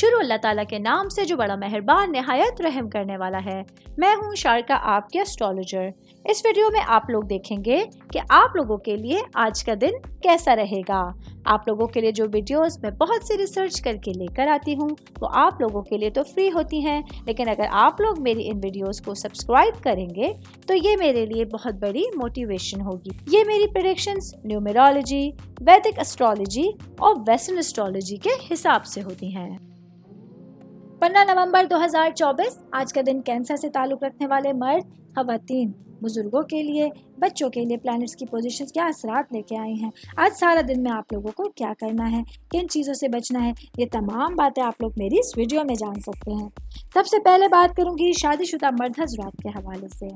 شروع اللہ تعالیٰ کے نام سے جو بڑا مہربان نہایت رحم کرنے والا ہے۔ میں ہوں شارکا، آپ کے اسٹرالوجر۔ اس ویڈیو میں آپ لوگ دیکھیں گے کہ آپ لوگوں کے لیے آج کا دن کیسا رہے گا۔ آپ لوگوں کے لیے جو ویڈیوز میں بہت سی ریسرچ کر کے لے کر آتی ہوں وہ آپ لوگوں کے لیے تو فری ہوتی ہیں، لیکن اگر آپ لوگ میری ان ویڈیوز کو سبسکرائب کریں گے تو یہ میرے لیے بہت بڑی موٹیویشن ہوگی۔ یہ میری پریڈکشنز نیومرولوجی، ویدک اسٹرالوجی اور ویسٹرن اسٹرالوجی کے حساب سے ہوتی ہیں۔ 15 نومبر 2024 آج کا دن کینسر سے تعلق رکھنے والے مرد، خواتین، بزرگوں کے لیے، بچوں کے لیے پلانٹس کی پوزیشنز کیا اثرات لے کے آئی ہیں۔ آج سارا دن میں آپ لوگوں کو کیا کرنا ہے، کن چیزوں سے بچنا ہے، یہ تمام باتیں آپ لوگ میری اس ویڈیو میں جان سکتے ہیں۔ سب سے پہلے بات کروں گی شادی شدہ مرد حضرات کے حوالے سے۔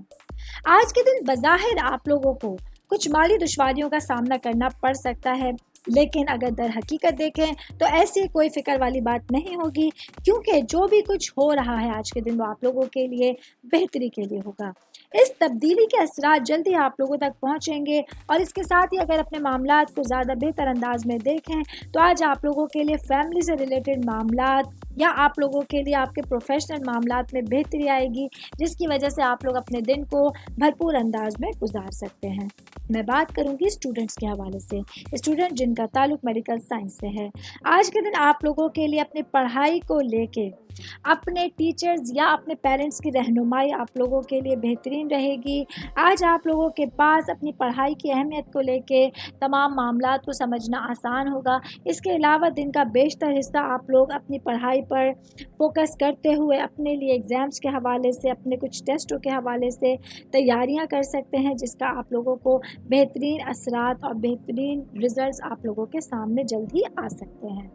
آج کے دن بظاہر آپ لوگوں کو کچھ مالی دشواریوں کا سامنا کرنا پڑ سکتا ہے، لیکن اگر در حقیقت دیکھیں تو ایسی کوئی فکر والی بات نہیں ہوگی، کیونکہ جو بھی کچھ ہو رہا ہے آج کے دن وہ آپ لوگوں کے لیے بہتری کے لیے ہوگا۔ اس تبدیلی کے اثرات جلدی آپ لوگوں تک پہنچیں گے، اور اس کے ساتھ ہی اگر اپنے معاملات کو زیادہ بہتر انداز میں دیکھیں تو آج آپ لوگوں کے لیے فیملی سے ریلیٹڈ معاملات یا آپ لوگوں کے لیے آپ کے پروفیشنل معاملات میں بہتری آئے گی، جس کی وجہ سے آپ لوگ اپنے دن کو بھرپور انداز میں گزار سکتے ہیں۔ میں بات کروں گی اسٹوڈنٹس کے حوالے سے۔ اسٹوڈنٹ جن کا تعلق میڈیکل سائنس سے ہے، آج کے دن آپ لوگوں کے لیے اپنی پڑھائی کو لے کے اپنے ٹیچرز یا اپنے پیرنٹس کی رہنمائی آپ لوگوں کے لیے بہترین رہے گی۔ آج آپ لوگوں کے پاس اپنی پڑھائی کی اہمیت کو لے کے تمام معاملات کو سمجھنا آسان ہوگا۔ اس کے علاوہ دن کا بیشتر حصہ آپ لوگ اپنی پڑھائی پر فوکس کرتے ہوئے اپنے لیے ایگزامز کے حوالے سے، اپنے کچھ ٹیسٹوں کے حوالے سے تیاریاں کر سکتے ہیں، جس کا آپ لوگوں کو بہترین اثرات اور بہترین رزلٹس آپ لوگوں کے سامنے جلد ہی آ سکتے ہیں۔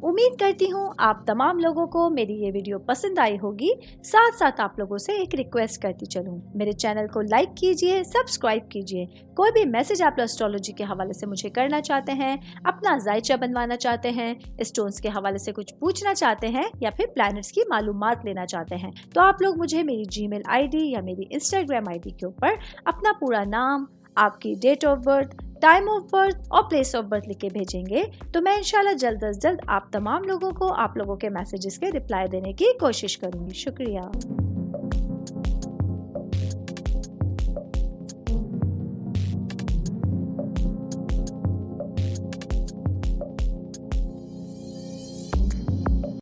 امید کرتی ہوں آپ تمام لوگوں کو میری یہ ویڈیو پسند آئی ہوگی۔ ساتھ ساتھ آپ لوگوں سے ایک ریکویسٹ کرتی چلوں، میرے چینل کو لائک کیجئے، سبسکرائب کیجئے۔ کوئی بھی میسج آپ اسٹرالوجی کے حوالے سے مجھے کرنا چاہتے ہیں، اپنا ذائچہ بنوانا چاہتے ہیں، اسٹونز کے حوالے سے کچھ پوچھنا چاہتے ہیں، یا پھر پلانٹس کی معلومات لینا چاہتے ہیں، تو آپ لوگ مجھے میری جی میل آئی ڈی یا میری انسٹاگرام آئی ڈی کے اوپر اپنا پورا نام، آپ کی date of birth, time of birth اور پلیس آف برتھ لکھ کے بھیجیں گے تو میں انشاءاللہ جلد از جلد آپ تمام لوگوں کو آپ لوگوں کے میسیجز کے رپلائی دینے کی کوشش کروں گی۔ شکریہ۔